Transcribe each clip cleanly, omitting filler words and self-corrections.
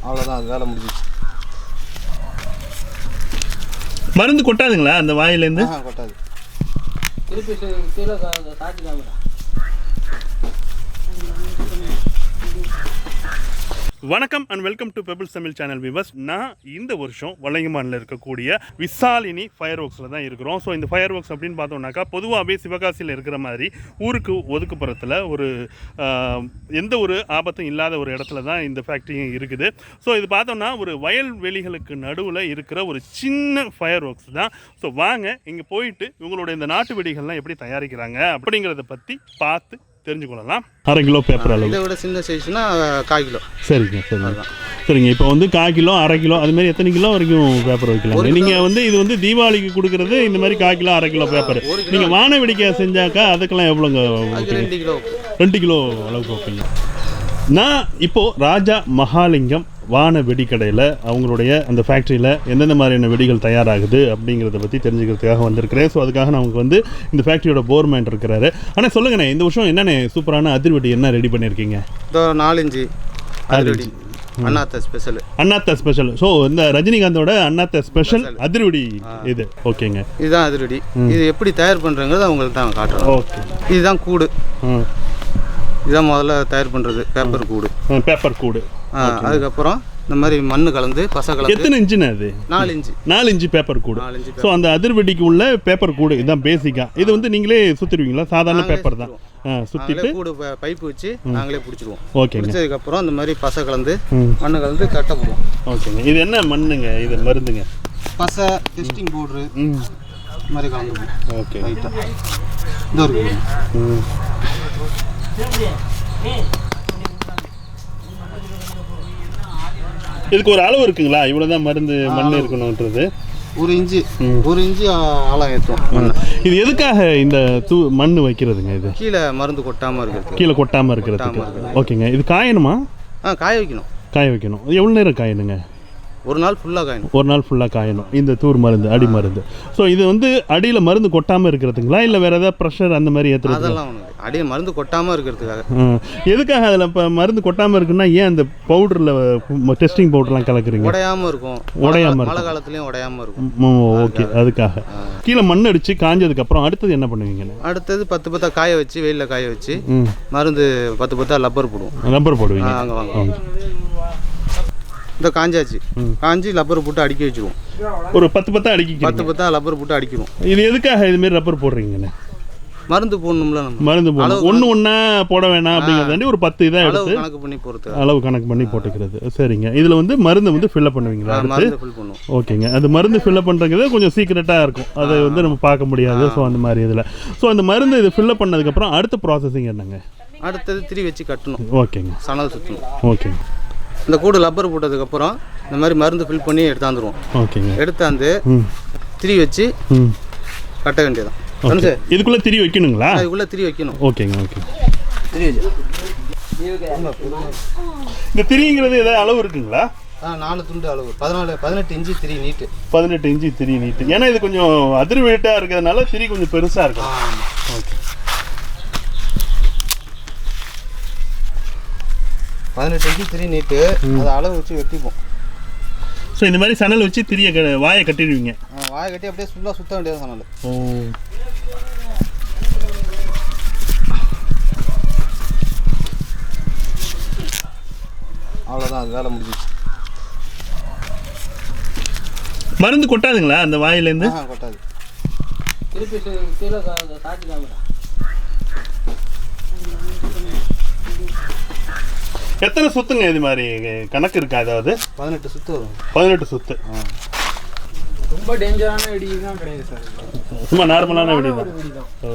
அவ்வளோதான், அது வேலை முடிஞ்சிச்சு. மருந்து கொட்டாதுங்களா அந்த வாயிலேருந்து? கொட்டாது. திருப்பி கீழே சாத்திக்காமடா. வணக்கம் and welcome to pebbles Tamil channel viewers. நான் இந்த வருஷம் வலங்கைமானில் இருக்கக்கூடிய விசாலினி ஃபயர் ஒர்க்ஸில் தான் இருக்கிறோம். ஸோ இந்த ஃபயர் ஒர்க்ஸ் அப்படின்னு பார்த்தோம்னாக்கா பொதுவாகவே சிவகாசியில் இருக்கிற மாதிரி ஊருக்கு ஒதுக்குப்புறத்தில் ஒரு எந்த ஒரு ஆபத்தும் இல்லாத ஒரு இடத்துல தான் இந்த ஃபேக்ட்ரியும் இருக்குது. ஸோ இது பார்த்தோம்னா ஒரு வயல்வெளிகளுக்கு நடுவில் இருக்கிற ஒரு சின்ன ஃபயர் ஒர்க்ஸ் தான். ஸோ வாங்க இங்கே போயிட்டு இவங்களோட இந்த நாட்டு வெடிகள்லாம் எப்படி தயாரிக்கிறாங்க அப்படிங்கிறத பற்றி பார்த்து தெரிஞ்சுக்கொள்ளலாம். 1/2 கிலோ பேப்பர் அளவு. இதை விட சின்ன சைஸ்னா 1/4 கிலோ. சரிங்க சரிங்க சரிங்க. இப்போ வந்து 1/4 கிலோ 1/2 கிலோ அது மாதிரி எத்தனை கிலோ வரைக்கும் பேப்பர் வைக்கலாம்? நீங்கள் வந்து இது வந்து தீபாவளிக்கு கொடுக்குறது இந்த மாதிரி 1/4 கிலோ 1/2 கிலோ பேப்பர். நீங்கள் வான வெடிக்கை செஞ்சாக்கா அதுக்கெல்லாம் எவ்வளோங்க? 2 கிலோ அளவுக்கு வைப்பீங்க. நான் இப்போது ராஜா மகாலிங்கம் வான வெடிக்கடையில் அவங்களுடைய அந்த ஃபேக்ட்ரியில் எந்தெந்த மாதிரியான வெடிகள் தயாராகுது அப்படிங்கிறத பற்றி தெரிஞ்சுக்கிறதுக்காக வந்திருக்கிறேன். ஸோ அதுக்காக நமக்கு வந்து இந்த ஃபேக்ட்ரியோட போர்மேன் இருக்கிறாரு. ஆனால் சொல்லுங்கண்ணே, இந்த வருஷம் என்னென்ன சூப்பரான அதிர்வெடி என்ன ரெடி பண்ணியிருக்கீங்க? 4 இன்ச்சு அதிர்வெடி அண்ணாத்த ஸ்பெஷல். அண்ணாத்த ஸ்பெஷல். ஸோ இந்த ரஜினிகாந்தோட அண்ணாத்த ஸ்பெஷல் அதிர்வெடி இது. ஓகேங்க, இதுதான் அதிர்வெடி. இது எப்படி தயார் பண்ணுறங்கிறது அவங்களுக்கு தான் காட்டுறோம். ஓகே, இதுதான் கூடு. இதுதான் முதல்ல தயார் பண்ணுறது பேப்பர் கூடு. பேப்பர் கூடு. அதுக்கப்புறம் இந்த மாதிரி மண்ணு கலந்து பசை கலந்து. எத்தனை இன்ச்சுன்னு அது? 4 இன்ச்சு. 4 இன்ச்சு பேப்பர் கூடு. ஸோ அந்த அதிர்வெடிக்கு உள்ள பேப்பர் கூடு இதுதான் பேசிக்காக. இது வந்து நீங்களே சுற்றிடுவீங்களா? சாதாரண பேப்பர் தான் சுற்றிட்டு கூடு பைப்பு வச்சு நாங்களே பிடிச்சிடுவோம். ஓகே, பிடிச்சதுக்கப்புறம் இந்த மாதிரி பசை கலந்து மண்ணு கலந்து கட்ட போடுவோம். ஓகேங்க. இது என்ன மண்ணுங்க? இது மருந்துங்க. பசை டெஸ்டிங் பவுட்ரு இந்த மாதிரி கலந்து. ஓகே, ரைட்டாக இந்த ஒரு இதுக்கு ஒரு அளவு இருக்குங்களா? இவ்வளோதான் மருந்து மண் இருக்கணுன்றது? 1 இன்ச்சு ஆழம் ஏற்றும். இது எதுக்காக இந்த மண் வைக்கிறதுங்க? இது கீழே மருந்து கொட்டாமல் இருக்கிறது. கீழே கொட்டாமல் இருக்கிறதுக்கு. ஓகேங்க. இது காயணுமா? காய வைக்கணும். காய வைக்கணும். எவ்வளோ நேரம் காயணுங்க? ஒரு நாள் ஃபுல்லாக காயணும். ஒரு நாள் ஃபுல்லாக காயணும் இந்த தூர் மருந்து, அடி மருந்து. ஸோ இது வந்து அடியில் மருந்து கொட்டாமல் இருக்கிறதுங்களா இல்லை வேறு ஏதாவது ப்ரெஷர் அந்த மாதிரி ஏற்றுறது? அதெல்லாம் ஒன்று அடியில் மருந்து கொட்டாமல் இருக்கிறதுக்காக. எதுக்காக அதில் இப்போ மருந்து கொட்டாமல் இருக்குன்னா ஏன் அந்த பவுடரில் டெஸ்டிங் பவுடர்லாம் கலக்குறீங்க? உடையாமல் இருக்கும். உடையாமல் இருக்கும். மழை காலத்துலேயும் உடையாமல் இருக்கும். ஓகே, அதுக்காக. கீழே மண் அடித்து காஞ்சதுக்கப்புறம் அடுத்தது என்ன பண்ணுவீங்க? அடுத்தது 10 காய வச்சு வெயிலில் காய வச்சு மருந்து 10 லப்பர் போடுவோம். லப்பர் போடுவீங்க? அங்கே வாங்க. இந்த காஞ்சாச்சு. காஞ்சி லப்பர் போட்டு அடுக்கி வச்சுருவோம். ஒரு 10 அடிக்கி 10 லப்பர் போட்டு அடிக்கிறோம். இது எதுக்காக இதுமாரி ரப்பர் போடுறீங்கண்ணே? மருந்து போடணும்ல. நம்ம மருந்து போடணும். ஒன்றா போட வேணாம் அப்படிங்கிறதாண்டி ஒரு 10 இதாக எடுத்து கணக்கு பண்ணி போகிறது. அளவு கணக்கு பண்ணி போட்டுக்கிறது. சரிங்க. இதில் வந்து மருந்து வந்து ஃபில்லப் பண்ணுவீங்களா? மருந்து ஃபில் பண்ணுவோம். ஓகேங்க. அது மருந்து ஃபில்லப் பண்ணுறது கொஞ்சம் சீக்ரெட்டாக இருக்கும். அதை வந்து நம்ம பார்க்க முடியாது. ஸோ அந்த மாதிரி இதில் அந்த மருந்து இது ஃபில்லப் பண்ணதுக்கப்புறம் அடுத்த ப்ராசஸிங் என்னங்க? அடுத்தது திரி வச்சு கட்டணும். ஓகேங்க. சணல் சுற்றணும். ஓகேங்க. இந்த கூடு லப்பர் போட்டதுக்கப்புறம் இந்த மாதிரி மருந்து ஃபில் பண்ணி எடுத்தாந்துருவோம். ஓகேங்க. எடுத்தாந்து திரி வச்சு கட்ட வேண்டியதான். இதுக்குள்ளே திரி வைக்கணுங்களா? இதுக்குள்ளே திரி வைக்கணும். ஓகேங்க. ஓகே. திரி வச்சு இந்த திரிங்கிறது ஏதாவது அளவு இருக்குங்களா? 4 துண்டு அளவு. 18 இன்ச்சு திரி நீட்டு. 18 இன்ச்சு திரி நீட்டு. ஏன்னா இது கொஞ்சம் அதிர்வெட்டாக இருக்கிறதுனால திரி கொஞ்சம் பெருசாக இருக்கும். ஓகே. 18 இன்ச்சு திரி நீட்டு. அதை அளவு வச்சு வெட்டிப்போம். ஸோ இந்த மாதிரி சணல் வச்சு திரியை வாயை கட்டிடுவீங்க? வாயை கட்டி அப்படியே ஃபுல்லாக சுற்ற வேண்டியது சணல். ஓ. அவ்வளோதான், அது வேலை முடிஞ்சிச்சு. மருந்து கொட்டாதுங்களா அந்த வாயிலேருந்து? கொட்டாது. திருப்பி கீழே சாத்திக்காமடா. எத்தனை சுத்துங்க இது மாதிரி கணக்கு இருக்கா? அதாவது 18 சுத்து வரும். 18 சுத்து. ரொம்ப டேஞ்சரான வெடி தான் கிடையாது சார். சும்மா நார்மலான வெடி தான். ஓ.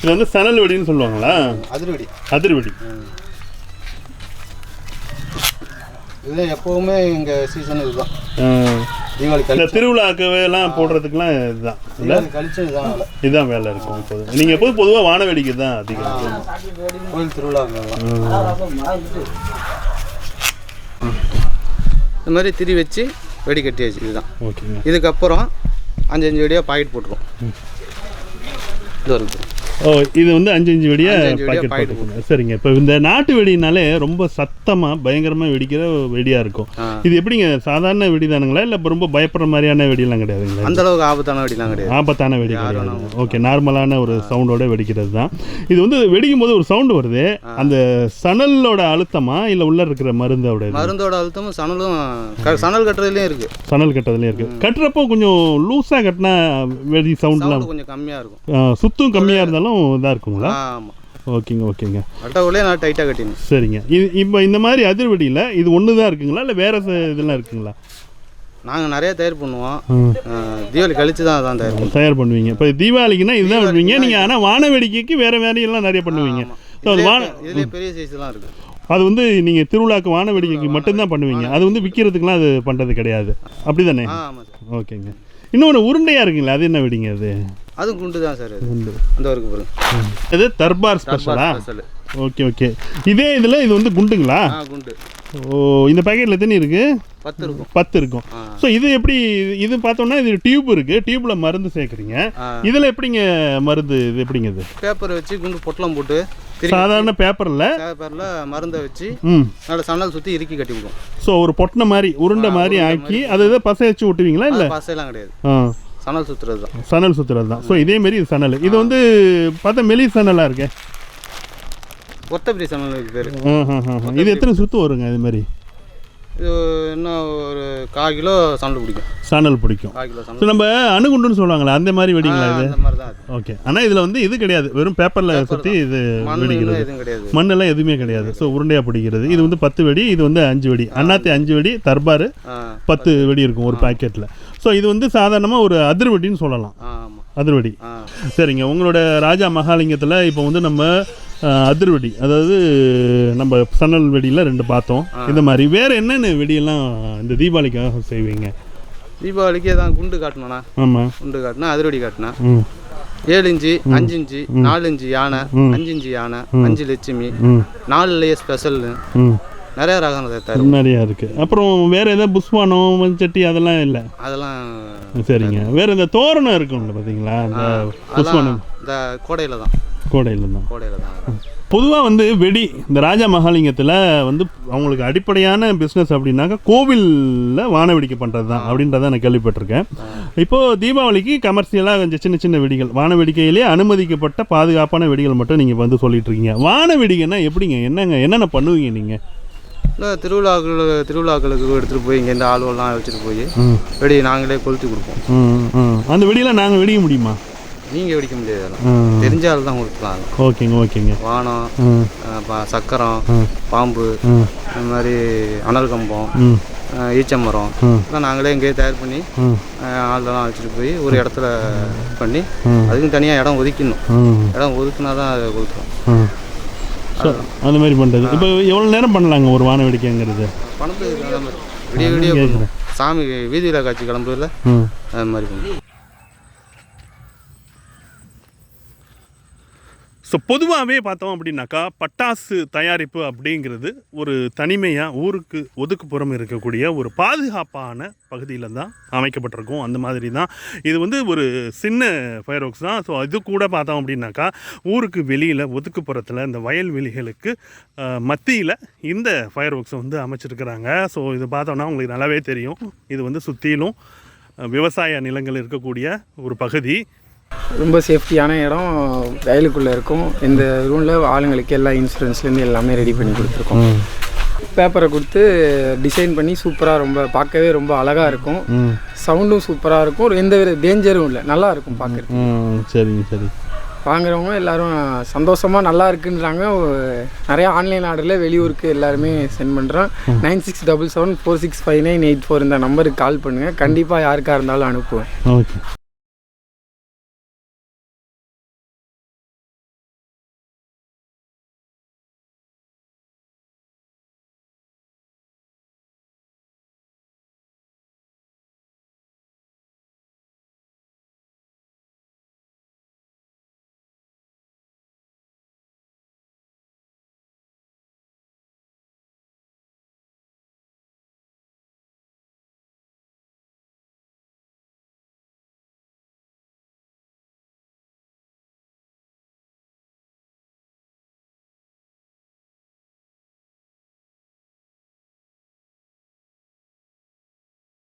இது வந்து சணல் வெடின்னு சொல்லுவாங்களா? அதிர்வெடி. அதிர்வெடி. இது எப்பவுமே எங்க சீசன் இதுதான். தீபாவளி கழிச்சு திருவிழாக்கெல்லாம் போடுறதுக்குலாம் இதுதான் இல்லை? இதுதான் வேலை இருக்கும். இப்போது நீங்கள் எப்போதும் பொதுவாக வான வேடிக்கை தான் அதிகம். கோயில் திருவிழா இந்த மாதிரி திரி வச்சு வெடி கட்டியாச்சு. இதுதான். ஓகேங்க. இதுக்கப்புறம் 5 வெடியாக பாக்கெட் போட்டுருவோம். இது வரைக்கும் ஓ இது வந்து 5 வெடியா 5 பாக்கெட் பாக்கெட் போட்டுக்கோங்க. சரிங்க. இப்போ இந்த நாட்டு வெடினாலே ரொம்ப சத்தமாக பயங்கரமாக வெடிக்கிற வெடியாக இருக்கும். இது எப்படிங்க சாதாரண வெடி தானுங்களா இல்லை ரொம்ப பயப்படுற மாதிரியான வெடியெல்லாம் கிடையாதுங்களா? அந்த அளவுக்கு ஆபத்தான வெடிலாம் கிடையாது. ஆபத்தான வெடி கிடையாது. ஓகே, நார்மலான ஒரு சவுண்டோட வெடிக்கிறது தான். இது வந்து வெடிக்கும் போது ஒரு சவுண்டு வருது, அந்த சணலோட அழுத்தமா இல்லை உள்ள இருக்கிற மருந்தோட அழுத்தமும் சணல் கட்டுறதுலேயும் இருக்குது. சணல் கட்டுறதுலேயும் இருக்குது. கட்டுறப்போ கொஞ்சம் லூஸாக கட்டினா வெடி சவுண்ட்லாம் கொஞ்சம் கம்மியாக இருக்கும். சுத்தம் கம்மியாக இருந்தாலும் இதாக இருக்குங்களா? ஆமாம். ஓகேங்க. அட்டவுலே நான் டைட்டாக கட்டினேன். சரிங்க. இது இப்போ இந்த மாதிரி அதிர்வெடியில் இது ஒன்று தான் இருக்குங்களா இல்லை வேறு இதெல்லாம் இருக்குங்களா? நாங்கள் நிறைய தயார் பண்ணுவோம். தீபாவளி கழிச்சு தான் அதான் தயார் பண்ணுவீங்க. இப்போ தீபாவளிக்குன்னா இதுதான் பண்ணுவீங்க நீங்கள். ஆனால் வான வேடிக்கைக்கு வேறு வேலையெல்லாம் நிறைய பண்ணுவீங்க. ஸோ அது இதுலேயே பெரிய சைஸ்லாம் இருக்குது. அது வந்து நீங்கள் திருவிழாக்கு வான வேடிக்கைக்கு மட்டும்தான் பண்ணுவீங்க. அது வந்து விற்கிறதுக்குலாம் அது பண்ணுறது கிடையாது, அப்படி தானே? ஓகேங்க. இன்னொன்று உருண்டையாக இருக்குங்களா, அது என்ன வெடிங்க அது? அது குண்டு தான் சார். குண்டு அந்த வரைக்கும் பாருங்க. இது தர்பார் ஸ்பெஷலா? ஓகே. இதே இதில் இது வந்து குண்டுங்களா? குண்டு. ஓ, இந்த பேக்கெட்டில் எத்தனை இருக்குது? 10 இருக்கும். ஸோ இது எப்படி, இது பார்த்தோம்னா இது டியூப் இருக்குது, டியூப்பில் மருந்து சேர்க்குறீங்க. இதில் எப்படிங்க மருந்து, இது எப்படிங்க? இது பேப்பர் வச்சு குண்டு பொட்டலம் போட்டு சாதாரண பேப்பரில் மருந்தை வச்சு நல்ல சணல் சுற்றி இறுக்கி கட்டி விடுவோம். ஸோ ஒரு பொட்டனை மாதிரி உருண்டை மாதிரி ஆக்கி அதை இதை பசை வச்சு விட்டுவீங்களா? இல்லை பசையெல்லாம் கிடையாது, சணல் சுற்றுறது தான். ஸோ இதே மாதிரி இது சணல். இது வந்து பார்த்தா மெலி சணலாக இருக்கே, ஒத்தப்பிரி சணல் பேர். இது எத்தனை சுற்று வருங்க இது மாதிரி? இது என்ன ஒரு 1/4 கிலோ சணல் பிடிக்கும். ஸோ நம்ம அணுகுண்டுன்னு சொல்லுவாங்களே அந்த மாதிரி வெடிங்களா இது? ஓகே. ஆனால் இதில் வந்து இது கிடையாது, வெறும் பேப்பரில் சுற்றி இது வெடிக்கிறது, மண்ணெல்லாம் எதுவுமே கிடையாது. ஸோ உருண்டையாக பிடிக்கிறது. இது வந்து 10 வெடி, இது வந்து 5 வெடி. அண்ணாத்தி 5 வெடி, தர்பார் 10 வெடி இருக்கும் ஒரு பேக்கெட்டில். ஸோ இது வந்து சாதாரணமாக ஒரு அதிர்வெடின்னு சொல்லலாம். அதிர்வெடி. சரிங்க. உங்களோட ராஜா மகாலிங்கத்தில் இப்போ வந்து நம்ம அதிர்வெடி, அதாவது நம்ம சணல் வெடியில் 2 பார்த்தோம். இந்த மாதிரி வேறு என்னென்ன வெடியெல்லாம் இந்த தீபாவளிக்காக செய்வீங்க? தீபாவளிக்கு தான் குண்டு காட்டணும்ண்ணா. ஆமாம், குண்டு காட்டினா அதிர்வெடி காட்டினா 7 இன்ச்சு, 5 இன்ச்சு, 4 இன்ச்சு யானை, 5 இன்ச்சு யானை, 5 லட்சுமி, 4 லேயர் ஸ்பெஷல், நிறைய ரகம் நிறையா இருக்குது. அப்புறம் வேறு ஏதாவது புஷ்வானம் மண்சட்டி அதெல்லாம் இல்லை? அதெல்லாம் சரிங்க. வேறு இந்த தோரணம் இருக்கும்ல பார்த்தீங்களா, அந்த புஷ்வானம் இந்த கோடையில் தான். பொதுவாக வந்து வெடி இந்த ராஜா மகாலிங்கத்தில் வந்து அவங்களுக்கு அடிப்படையான பிஸ்னஸ் அப்படின்னாக்கா கோவிலில் வான வெடிக்கை பண்ணுறது தான் அப்படின்றத நான் கேள்விப்பட்டிருக்கேன். இப்போது தீபாவளிக்கு கமர்ஷியலாக கொஞ்சம் சின்ன சின்ன வெடிகள், வான வெடிக்கையிலே அனுமதிக்கப்பட்ட பாதுகாப்பான வெடிகள் மட்டும் நீங்கள் வந்து சொல்லிட்டு இருக்கீங்க. வான வெடிக்கைன்னா எப்படிங்க, என்னென்ன பண்ணுவீங்க நீங்கள்? திருவிழாக்களுக்கு எடுத்துகிட்டு போய் இங்கே இந்த ஆளுவெல்லாம் வச்சுட்டு போய் வெடி நாங்களே கொளுத்தி கொடுப்போம். அந்த வெடியெல்லாம் நாங்கள் வெடிக்க முடியுமா? நீங்கள் வெடிக்க முடியாது, தெரிஞ்ச ஆள் தான் கொடுக்கலாம். ஓகேங்க. வானம், சக்கரம், பாம்பு, இந்த மாதிரி அனல் கம்பம், ஈச்சமரம் எல்லாம் நாங்களே இங்கேயே தயார் பண்ணி ஆளெல்லாம் வச்சுட்டு போய் ஒரு இடத்துல பண்ணி அதுக்கும் தனியாக இடம் ஒதுக்கணும். இடம் ஒதுக்குனா தான் அதை கொடுத்துரும். அந்த மாதிரி பண்ணுறது. இப்போ எவ்வளோ நேரம் பண்ணலாங்க ஒரு வான வெடிக்கைங்கிறது? பணத்துக்கு விடிய சாமி வீதியில் காட்சி கிளம்புறதுல அது மாதிரி பண்ணுவோம். ஸோ பொதுவாகவே பார்த்தோம் அப்படின்னாக்கா பட்டாசு தயாரிப்பு அப்படிங்கிறது ஒரு தனிமையாக ஊருக்கு ஒதுக்குப்புறம் இருக்கக்கூடிய ஒரு பாதுகாப்பான பகுதியில் தான் அமைக்கப்பட்டிருக்கும். அந்த மாதிரி தான் இது வந்து ஒரு சின்ன ஃபயர் ஒர்க்ஸ் தான். ஸோ இது கூட பார்த்தோம் அப்படின்னாக்கா ஊருக்கு வெளியில் ஒதுக்குப்புறத்தில் இந்த வயல்வெளிகளுக்கு மத்தியில் இந்த ஃபயர் ஒர்க்ஸை வந்து அமைச்சிருக்கிறாங்க. ஸோ இது பார்த்தோன்னா உங்களுக்கு நல்லாவே தெரியும், இது வந்து சுற்றிலும் விவசாய நிலங்கள் இருக்கக்கூடிய ஒரு பகுதி. ரொம்ப சேஃப்டியான இடம், வயலுக்குள்ளே இருக்கும். இந்த ரூமில் ஆளுங்களுக்கு எல்லா இன்சூரன்ஸ்லேருந்து எல்லாமே ரெடி பண்ணி கொடுத்துருக்கோம். பேப்பரை கொடுத்து டிசைன் பண்ணி சூப்பராக, ரொம்ப பார்க்கவே ரொம்ப அழகாக இருக்கும். சவுண்டும் சூப்பராக இருக்கும், எந்த வித டேஞ்சரும் இல்லை, நல்லா இருக்கும் பார்க்குறதுக்கு. சரி. வாங்குறவங்க எல்லோரும் சந்தோஷமாக நல்லா இருக்குன்றாங்க. நிறையா ஆன்லைன் ஆர்டரில் வெளியூருக்கு எல்லாருமே சென்ட் பண்ணுறோம். 9677465984 இந்த நம்பருக்கு கால் பண்ணுங்கள், கண்டிப்பாக யாருக்காக இருந்தாலும் அனுப்புவேன். ஓகே.